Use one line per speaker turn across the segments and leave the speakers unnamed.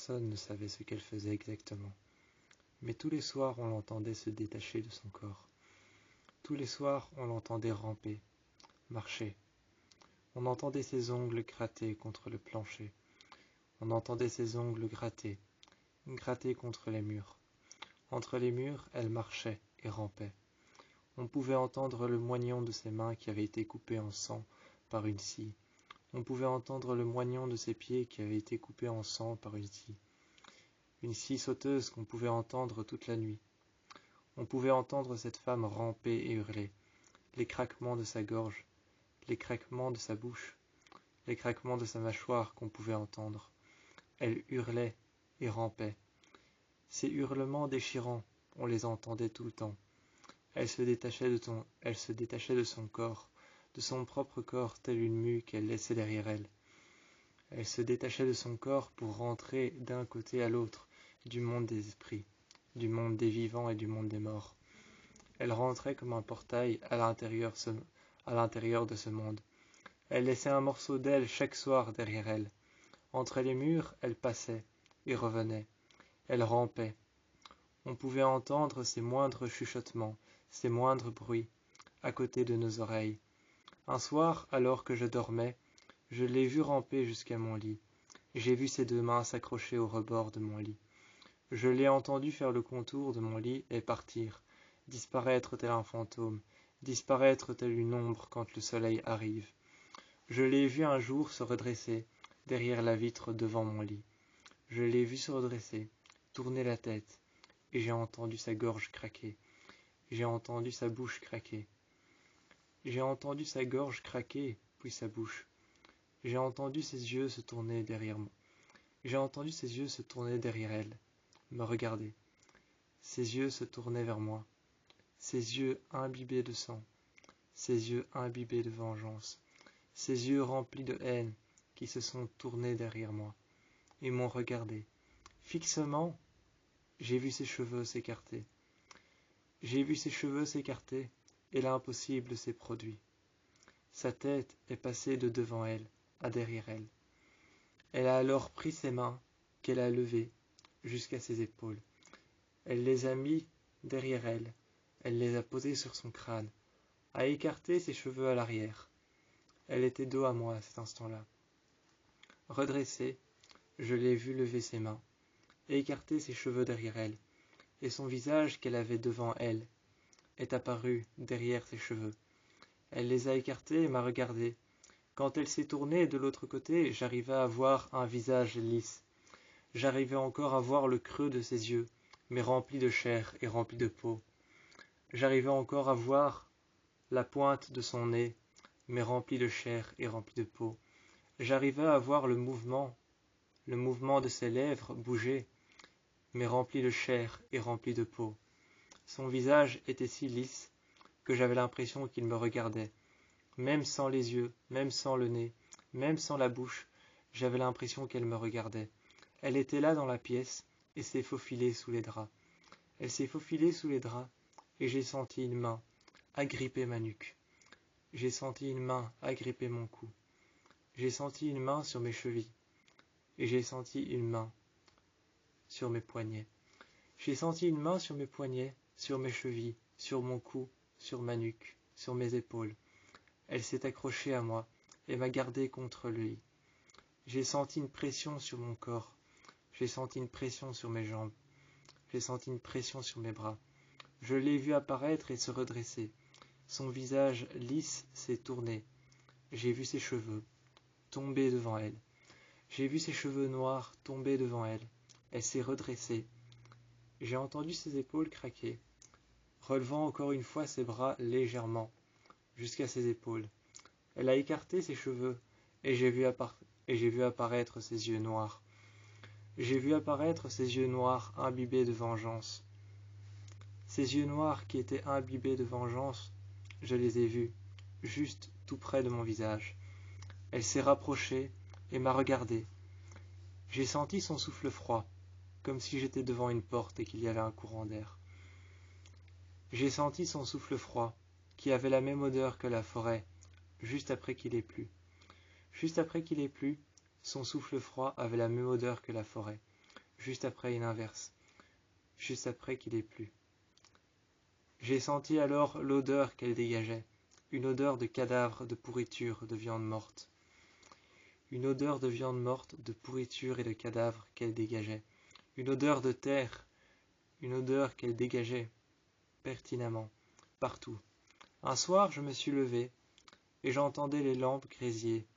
Personne ne savait ce qu'elle faisait exactement. Mais tous les soirs, on l'entendait se détacher de son corps. Tous les soirs, on l'entendait ramper, marcher. On entendait ses ongles gratter contre le plancher. On entendait ses ongles gratter contre les murs. Entre les murs, elle marchait et rampait. On pouvait entendre le moignon de ses mains qui avaient été coupées en sang par une scie. On pouvait entendre le moignon de ses pieds qui avaient été coupés en sang par une scie. Une scie sauteuse qu'on pouvait entendre toute la nuit. On pouvait entendre cette femme ramper et hurler, les craquements de sa gorge, les craquements de sa bouche, les craquements de sa mâchoire qu'on pouvait entendre. Elle hurlait et rampait. Ces hurlements déchirants, on les entendait tout le temps. Elle se détachait de son corps, de son propre corps, telle une mue qu'elle laissait derrière elle. Elle se détachait de son corps pour rentrer d'un côté à l'autre du monde des esprits, du monde des vivants et du monde des morts. Elle rentrait comme un portail à l'intérieur de ce monde. Elle laissait un morceau d'elle chaque soir derrière elle. Entre les murs, elle passait et revenait. Elle rampait. On pouvait entendre ses moindres chuchotements, ses moindres bruits, à côté de nos oreilles. Un soir, alors que je dormais, je l'ai vue ramper jusqu'à mon lit. J'ai vu ses deux mains s'accrocher au rebord de mon lit. Je l'ai entendue faire le contour de mon lit et partir, disparaître tel un fantôme, disparaître telle une ombre quand le soleil arrive. Je l'ai vue un jour se redresser, derrière la vitre devant mon lit. Je l'ai vue se redresser, tourner la tête, et j'ai entendu sa gorge craquer. J'ai entendu sa bouche craquer. J'ai entendu sa gorge craquer, puis sa bouche. J'ai entendu ses yeux se tourner derrière moi. J'ai entendu ses yeux se tourner derrière elle, me regarder. Ses yeux se tournaient vers moi. Ses yeux imbibés de sang. Ses yeux imbibés de vengeance. Ses yeux remplis de haine qui se sont tournés derrière moi et m'ont regardé. Fixement, j'ai vu ses cheveux s'écarter. J'ai vu ses cheveux s'écarter et l'impossible s'est produit. Sa tête est passée de devant elle à derrière elle. Elle a alors pris ses mains, qu'elle a levées jusqu'à ses épaules. Elle les a mis derrière elle, elle les a posées sur son crâne, a écarté ses cheveux à l'arrière. Elle était dos à moi à cet instant-là. Redressée, je l'ai vue lever ses mains, écarter ses cheveux derrière elle, et son visage qu'elle avait devant elle est apparu derrière ses cheveux. Elle les a écartés et m'a regardé. Quand elle s'est tournée de l'autre côté, j'arrivais à voir un visage lisse. J'arrivais encore à voir le creux de ses yeux, mais rempli de chair et rempli de peau. J'arrivais encore à voir la pointe de son nez, mais rempli de chair et rempli de peau. J'arrivais à voir le mouvement de ses lèvres bouger, mais rempli de chair et rempli de peau. Son visage était si lisse que j'avais l'impression qu'il me regardait. Même sans les yeux, même sans le nez, même sans la bouche, j'avais l'impression qu'elle me regardait. Elle était là dans la pièce et s'est faufilée sous les draps. Elle s'est faufilée sous les draps et j'ai senti une main agripper ma nuque. J'ai senti une main agripper mon cou. J'ai senti une main sur mes chevilles et j'ai senti une main sur mes poignets. J'ai senti une main sur mes poignets, sur mes chevilles, sur mon cou, sur ma nuque, sur mes épaules. Elle s'est accrochée à moi et m'a gardé contre le lit. J'ai senti une pression sur mon corps. J'ai senti une pression sur mes jambes. J'ai senti une pression sur mes bras. Je l'ai vue apparaître et se redresser. Son visage lisse s'est tourné. J'ai vu ses cheveux tomber devant elle. J'ai vu ses cheveux noirs tomber devant elle. Elle s'est redressée. J'ai entendu ses épaules craquer, relevant encore une fois ses bras légèrement, jusqu'à ses épaules. Elle a écarté ses cheveux, et j'ai vu apparaître ses yeux noirs. J'ai vu apparaître ses yeux noirs imbibés de vengeance. Ces yeux noirs qui étaient imbibés de vengeance, je les ai vus, juste tout près de mon visage. Elle s'est rapprochée et m'a regardé. J'ai senti son souffle froid, comme si j'étais devant une porte et qu'il y avait un courant d'air. J'ai senti son souffle froid, qui avait la même odeur que la forêt, juste après qu'il ait plu. Juste après qu'il ait plu, son souffle froid avait la même odeur que la forêt. juste après une inverse, juste après qu'il ait plu. J'ai senti alors l'odeur qu'elle dégageait, une odeur de cadavre, de pourriture, de viande morte. Une odeur de viande morte, de pourriture et de cadavre qu'elle dégageait. Une odeur de terre, une odeur qu'elle dégageait pertinemment, partout. Un soir, je me suis levé, et j'entendais les lampes grésiller.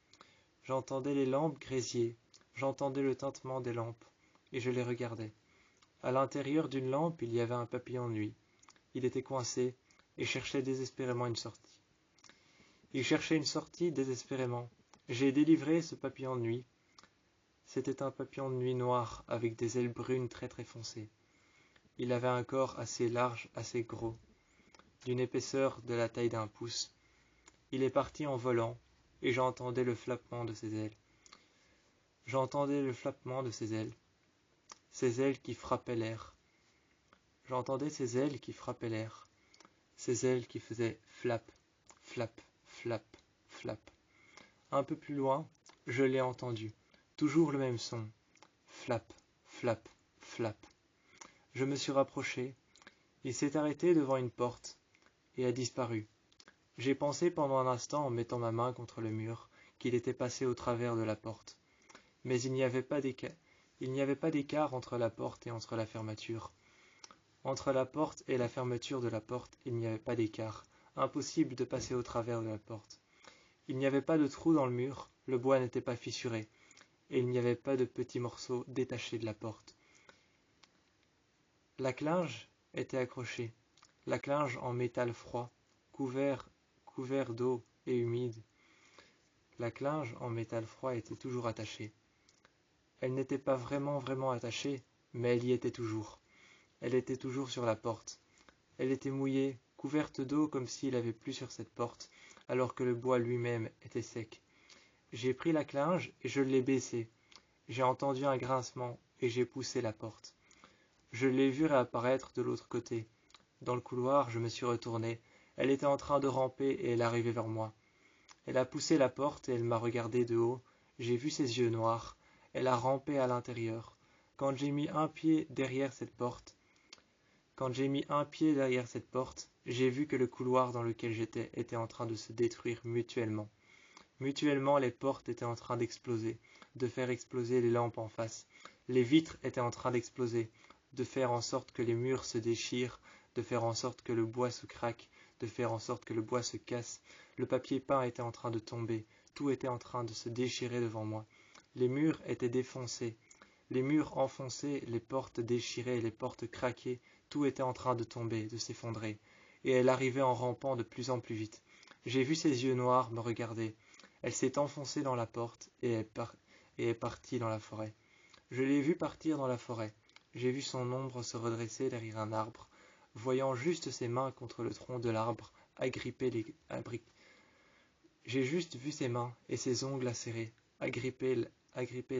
J'entendais les lampes grésiller, j'entendais le tintement des lampes, et je les regardais. À l'intérieur d'une lampe, il y avait un papillon de nuit. Il était coincé, et cherchait désespérément une sortie. Il cherchait une sortie désespérément. J'ai délivré ce papillon de nuit. C'était un papillon de nuit noir, avec des ailes brunes très très foncées. Il avait un corps assez large, assez gros, d'une épaisseur de la taille d'un pouce. Il est parti en volant, et j'entendais le flappement de ses ailes. J'entendais le flappement de ses ailes qui frappaient l'air. J'entendais ses ailes qui frappaient l'air, ses ailes qui faisaient flap, flap, flap, flap. Un peu plus loin, je l'ai entendu, toujours le même son, flap, flap, flap. Je me suis rapproché, il s'est arrêté devant une porte et a disparu. J'ai pensé pendant un instant en mettant ma main contre le mur qu'il était passé au travers de la porte. Mais il n'y avait pas d'écart entre la porte et entre la fermeture. Entre la porte et la fermeture de la porte, il n'y avait pas d'écart. Impossible de passer au travers de la porte. Il n'y avait pas de trou dans le mur, le bois n'était pas fissuré, et il n'y avait pas de petits morceaux détachés de la porte. La clinge était accrochée, la clinge en métal froid, couvert d'eau et humide. La clinge en métal froid était toujours attachée. Elle n'était pas vraiment attachée, mais elle y était toujours. Elle était toujours sur la porte. Elle était mouillée, couverte d'eau comme s'il avait plu sur cette porte, alors que le bois lui-même était sec. J'ai pris la clinge et je l'ai baissée. J'ai entendu un grincement et j'ai poussé la porte. Je l'ai vue réapparaître de l'autre côté. Dans le couloir, je me suis retourné. Elle était en train de ramper et elle arrivait vers moi. Elle a poussé la porte et elle m'a regardé de haut. J'ai vu ses yeux noirs. Elle a rampé à l'intérieur. Quand j'ai mis un pied derrière cette porte, j'ai vu que le couloir dans lequel j'étais était en train de se détruire mutuellement. Mutuellement, les portes étaient en train d'exploser, de faire exploser les lampes en face. Les vitres étaient en train d'exploser, de faire en sorte que les murs se déchirent, de faire en sorte que le bois se craque, de faire en sorte que le bois se casse. Le papier peint était en train de tomber, tout était en train de se déchirer devant moi. Les murs étaient défoncés, les murs enfoncés, les portes déchirées, les portes craquées, tout était en train de tomber, de s'effondrer. Et elle arrivait en rampant de plus en plus vite. J'ai vu ses yeux noirs me regarder. Elle s'est enfoncée dans la porte et est partie dans la forêt. Je l'ai vue partir dans la forêt. J'ai vu son ombre se redresser derrière un arbre, voyant juste ses mains contre le tronc de l'arbre, J'ai juste vu ses mains et ses ongles acérés, agripper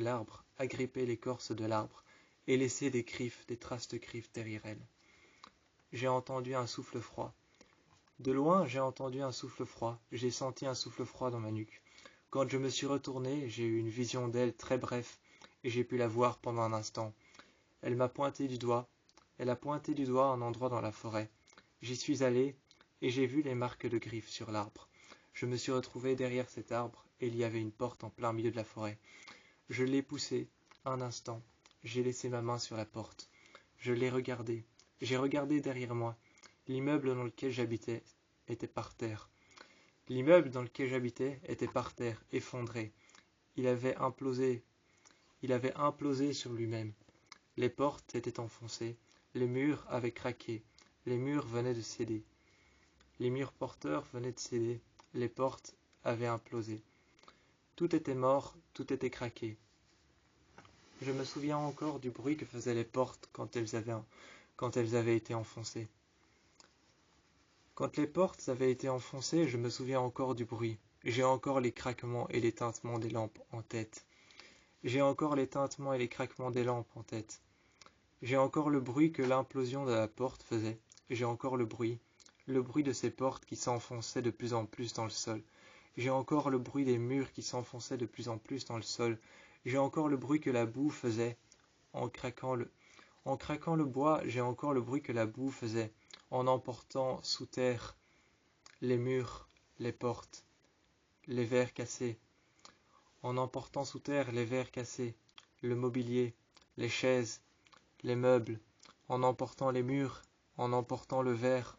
l'arbre, agripper l'écorce de l'arbre, et laisser des traces de griffes derrière elle. J'ai entendu un souffle froid. De loin, j'ai entendu un souffle froid, j'ai senti un souffle froid dans ma nuque. Quand je me suis retourné, j'ai eu une vision d'elle très bref, et j'ai pu la voir pendant un instant. Elle a pointé du doigt un endroit dans la forêt. J'y suis allé, et j'ai vu les marques de griffes sur l'arbre. Je me suis retrouvé derrière cet arbre, et il y avait une porte en plein milieu de la forêt. Je l'ai poussée, un instant, j'ai laissé ma main sur la porte. Je l'ai regardée, j'ai regardé derrière moi. L'immeuble dans lequel j'habitais était par terre. Effondré. Il avait implosé sur lui-même. Les portes étaient enfoncées, les murs avaient craqué, les murs venaient de céder. Les murs porteurs venaient de céder, les portes avaient implosé. Tout était mort, tout était craqué. Je me souviens encore du bruit que faisaient les portes quand elles avaient été enfoncées. Quand les portes avaient été enfoncées, je me souviens encore du bruit. J'ai encore les craquements et les tintements des lampes en tête. J'ai encore les tintements et les craquements des lampes en tête. J'ai encore le bruit que l'implosion de la porte faisait. J'ai encore le bruit de ces portes qui s'enfonçaient de plus en plus dans le sol. J'ai encore le bruit des murs qui s'enfonçaient de plus en plus dans le sol. J'ai encore le bruit que la boue faisait En craquant le bois, j'ai encore le bruit que la boue faisait, en emportant sous terre les murs, les portes, les verres cassés, en emportant sous terre les verres cassés, le mobilier, les chaises, les meubles, en emportant les murs, en emportant le verre,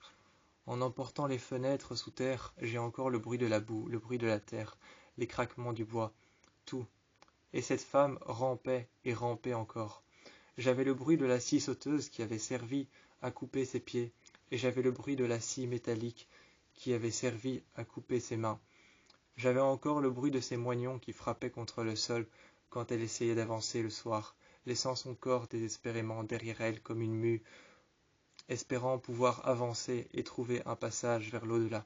en emportant les fenêtres sous terre, j'ai encore le bruit de la boue, le bruit de la terre, les craquements du bois, tout. Et cette femme rampait et rampait encore. J'avais le bruit de la scie sauteuse qui avait servi à couper ses pieds, et j'avais le bruit de la scie métallique qui avait servi à couper ses mains. J'avais encore le bruit de ses moignons qui frappaient contre le sol quand elle essayait d'avancer le soir, laissant son corps désespérément derrière elle comme une mue, espérant pouvoir avancer et trouver un passage vers l'au-delà.